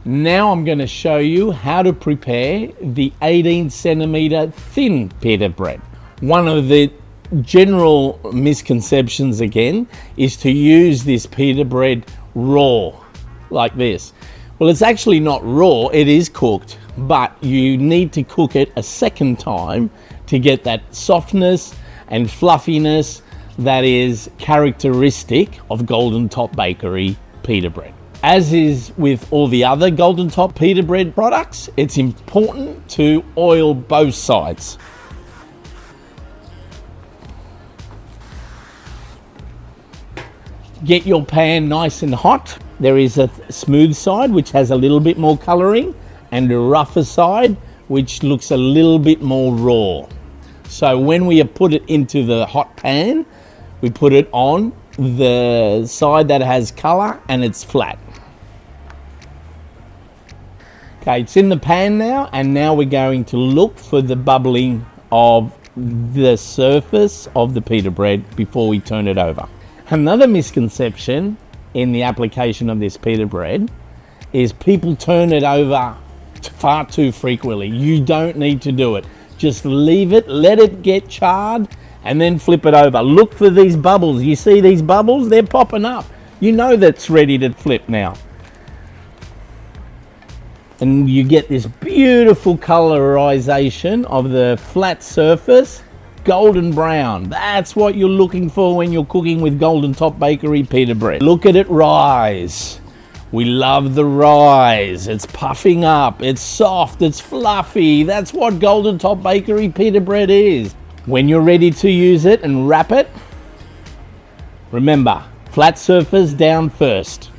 Now I'm going to show you how to prepare the 18cm thin pita bread. One of the general misconceptions again is to use this pita bread raw like this. Well, it's actually not raw, it is cooked, but you need to cook it a second time to get that softness and fluffiness that is characteristic of Golden Top Bakery pita bread. As is with all the other Golden Top pita bread products, it's important to oil both sides. Get your pan nice and hot. There is a smooth side which has a little bit more coloring and a rougher side which looks a little bit more raw. So when we put it into the hot pan, we put it on the side that has color and it's flat. Okay, it's in the pan now, and now we're going to look for the bubbling of the surface of the pita bread before we turn it over. Another misconception in the application of this pita bread is people turn it over far too frequently. You don't need to do it. Just leave it, let it get charred, and then flip it over. Look for these bubbles. You see these bubbles? They're popping up. You know that's ready to flip now. And you get this beautiful colorization of the flat surface, golden brown. That's what you're looking for when you're cooking with Golden Top Bakery pita bread. Look at it rise. We love the rise. It's puffing up, it's soft, it's fluffy. That's what Golden Top Bakery pita bread is. When you're ready to use it and wrap it, remember, flat surface down first.